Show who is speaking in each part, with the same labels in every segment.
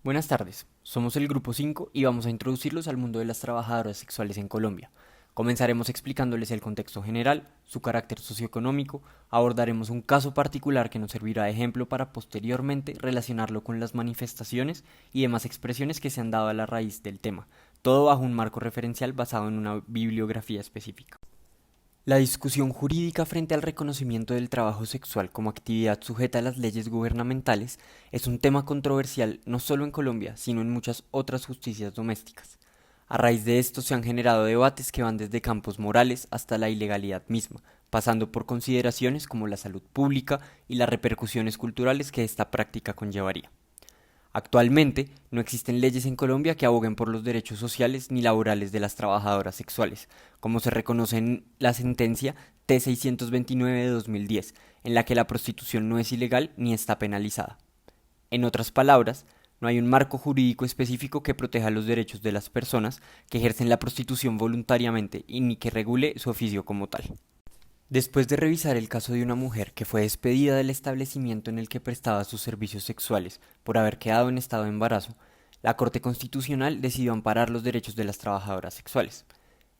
Speaker 1: Buenas tardes, somos el Grupo 5 y vamos a introducirlos al mundo de las trabajadoras sexuales en Colombia. Comenzaremos explicándoles el contexto general, su carácter socioeconómico, abordaremos un caso particular que nos servirá de ejemplo para posteriormente relacionarlo con las manifestaciones y demás expresiones que se han dado a la raíz del tema, todo bajo un marco referencial basado en una bibliografía específica. La discusión jurídica frente al reconocimiento del trabajo sexual como actividad sujeta a las leyes gubernamentales es un tema controversial no solo en Colombia, sino en muchas otras justicias domésticas. A raíz de esto se han generado debates que van desde campos morales hasta la ilegalidad misma, pasando por consideraciones como la salud pública y las repercusiones culturales que esta práctica conllevaría. Actualmente, no existen leyes en Colombia que aboguen por los derechos sociales ni laborales de las trabajadoras sexuales, como se reconoce en la sentencia T-629 de 2010, en la que la prostitución no es ilegal ni está penalizada. En otras palabras, no hay un marco jurídico específico que proteja los derechos de las personas que ejercen la prostitución voluntariamente y ni que regule su oficio como tal. Después de revisar el caso de una mujer que fue despedida del establecimiento en el que prestaba sus servicios sexuales por haber quedado en estado de embarazo, la Corte Constitucional decidió amparar los derechos de las trabajadoras sexuales.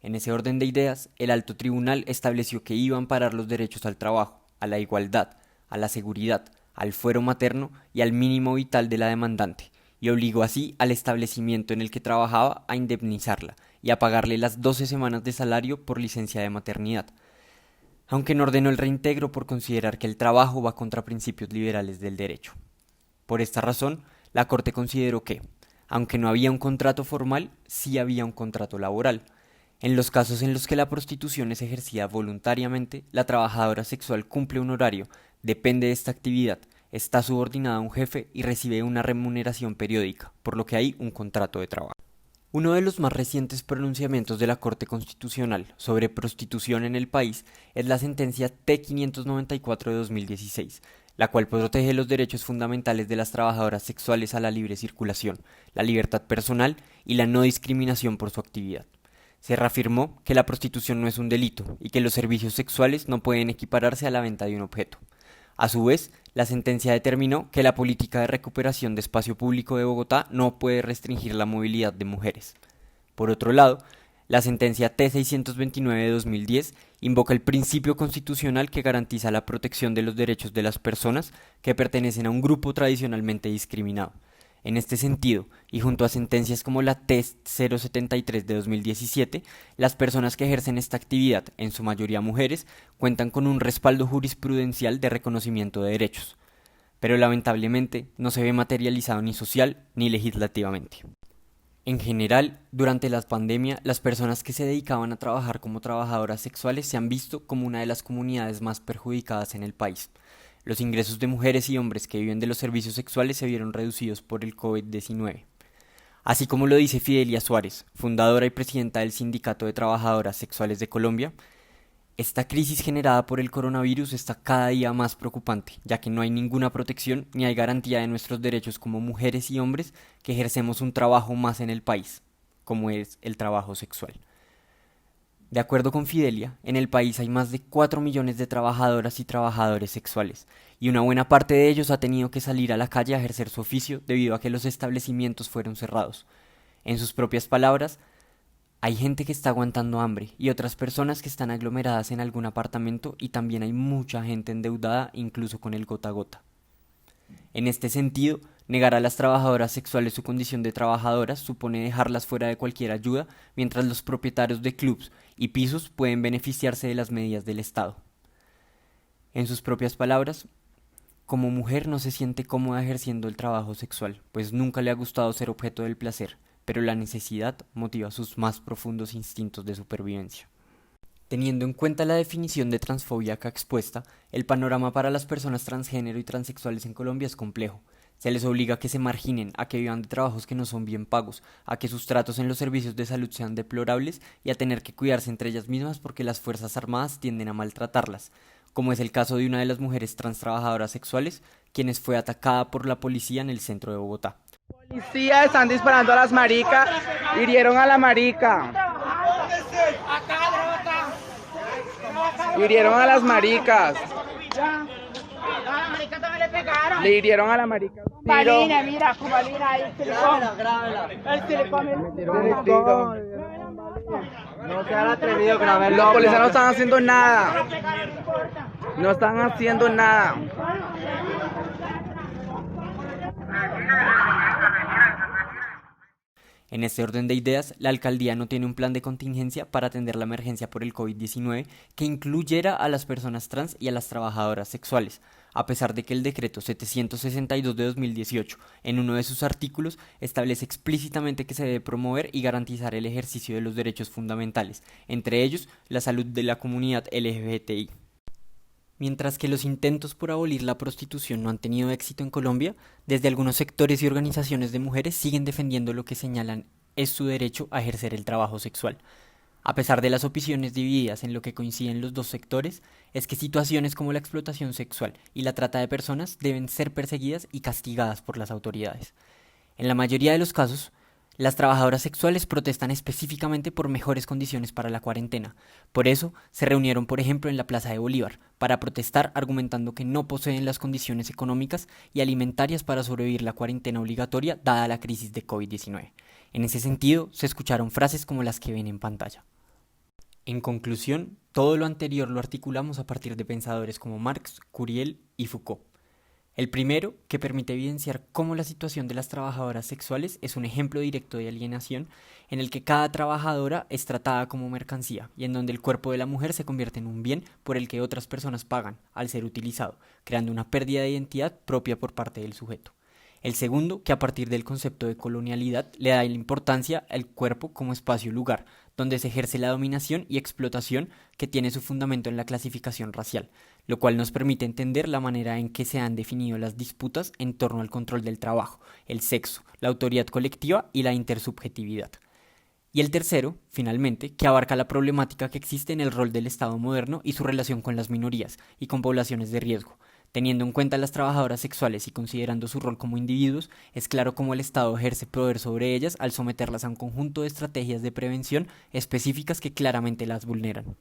Speaker 1: En ese orden de ideas, el Alto Tribunal estableció que iba a amparar los derechos al trabajo, a la igualdad, a la seguridad, al fuero materno y al mínimo vital de la demandante, y obligó así al establecimiento en el que trabajaba a indemnizarla y a pagarle las 12 semanas de salario por licencia de maternidad, aunque no ordenó el reintegro por considerar que el trabajo va contra principios liberales del derecho. Por esta razón, la Corte consideró que, aunque no había un contrato formal, sí había un contrato laboral. En los casos en los que la prostitución es ejercida voluntariamente, la trabajadora sexual cumple un horario, depende de esta actividad, está subordinada a un jefe y recibe una remuneración periódica, por lo que hay un contrato de trabajo. Uno de los más recientes pronunciamientos de la Corte Constitucional sobre prostitución en el país es la sentencia T-594 de 2016, la cual protege los derechos fundamentales de las trabajadoras sexuales a la libre circulación, la libertad personal y la no discriminación por su actividad. Se reafirmó que la prostitución no es un delito y que los servicios sexuales no pueden equipararse a la venta de un objeto. A su vez, la sentencia determinó que la política de recuperación de espacio público de Bogotá no puede restringir la movilidad de mujeres. Por otro lado, la sentencia T-629 de 2010 invoca el principio constitucional que garantiza la protección de los derechos de las personas que pertenecen a un grupo tradicionalmente discriminado. En este sentido, y junto a sentencias como la T-073 de 2017, las personas que ejercen esta actividad, en su mayoría mujeres, cuentan con un respaldo jurisprudencial de reconocimiento de derechos, pero lamentablemente no se ve materializado ni social ni legislativamente. En general, durante la pandemia, las personas que se dedicaban a trabajar como trabajadoras sexuales se han visto como una de las comunidades más perjudicadas en el país. Los ingresos de mujeres y hombres que viven de los servicios sexuales se vieron reducidos por el COVID-19. Así como lo dice Fidelia Suárez, fundadora y presidenta del Sindicato de Trabajadoras Sexuales de Colombia, esta crisis generada por el coronavirus está cada día más preocupante, ya que no hay ninguna protección ni hay garantía de nuestros derechos como mujeres y hombres que ejercemos un trabajo más en el país, como es el trabajo sexual. De acuerdo con Fidelia, en el país hay más de 4 millones de trabajadoras y trabajadores sexuales, y una buena parte de ellos ha tenido que salir a la calle a ejercer su oficio debido a que los establecimientos fueron cerrados. En sus propias palabras, hay gente que está aguantando hambre y otras personas que están aglomeradas en algún apartamento y también hay mucha gente endeudada incluso con el gota a gota. En este sentido, negar a las trabajadoras sexuales su condición de trabajadoras supone dejarlas fuera de cualquier ayuda, mientras los propietarios de clubs y pisos pueden beneficiarse de las medidas del Estado. En sus propias palabras, como mujer no se siente cómoda ejerciendo el trabajo sexual, pues nunca le ha gustado ser objeto del placer, pero la necesidad motiva sus más profundos instintos de supervivencia. Teniendo en cuenta la definición de transfobia acá expuesta, el panorama para las personas transgénero y transexuales en Colombia es complejo. Se les obliga a que se marginen, a que vivan de trabajos que no son bien pagos, a que sus tratos en los servicios de salud sean deplorables y a tener que cuidarse entre ellas mismas porque las Fuerzas Armadas tienden a maltratarlas, como es el caso de una de las mujeres trans trabajadoras sexuales, quien fue atacada por la policía en el centro de Bogotá.
Speaker 2: Policía están disparando a las maricas, hirieron a la marica. Hirieron a las maricas. Le hirieron a la marica.
Speaker 3: Valina, mira, con Valina ahí, silicón. El silicón,
Speaker 2: No se han atrevido a grabarlo. Los policías no están haciendo nada. No están haciendo nada.
Speaker 1: En este orden de ideas, la alcaldía no tiene un plan de contingencia para atender la emergencia por el COVID-19 que incluyera a las personas trans y a las trabajadoras sexuales, a pesar de que el decreto 762 de 2018, en uno de sus artículos, establece explícitamente que se debe promover y garantizar el ejercicio de los derechos fundamentales, entre ellos la salud de la comunidad LGBTI. Mientras que los intentos por abolir la prostitución no han tenido éxito en Colombia, desde algunos sectores y organizaciones de mujeres siguen defendiendo lo que señalan es su derecho a ejercer el trabajo sexual. A pesar de las opiniones divididas en lo que coinciden los dos sectores, es que situaciones como la explotación sexual y la trata de personas deben ser perseguidas y castigadas por las autoridades. En la mayoría de los casos, las trabajadoras sexuales protestan específicamente por mejores condiciones para la cuarentena. Por eso, se reunieron, por ejemplo, en la Plaza de Bolívar, para protestar argumentando que no poseen las condiciones económicas y alimentarias para sobrevivir la cuarentena obligatoria dada la crisis de COVID-19. En ese sentido, se escucharon frases como las que ven en pantalla. En conclusión, todo lo anterior lo articulamos a partir de pensadores como Marx, Curiel y Foucault. El primero, que permite evidenciar cómo la situación de las trabajadoras sexuales es un ejemplo directo de alienación en el que cada trabajadora es tratada como mercancía y en donde el cuerpo de la mujer se convierte en un bien por el que otras personas pagan al ser utilizado, creando una pérdida de identidad propia por parte del sujeto. El segundo, que a partir del concepto de colonialidad le da la importancia al cuerpo como espacio-lugar, donde se ejerce la dominación y explotación que tiene su fundamento en la clasificación racial, lo cual nos permite entender la manera en que se han definido las disputas en torno al control del trabajo, el sexo, la autoridad colectiva y la intersubjetividad. Y el tercero, finalmente, que abarca la problemática que existe en el rol del Estado moderno y su relación con las minorías y con poblaciones de riesgo. Teniendo en cuenta a las trabajadoras sexuales y considerando su rol como individuos, es claro cómo el Estado ejerce poder sobre ellas al someterlas a un conjunto de estrategias de prevención específicas que claramente las vulneran.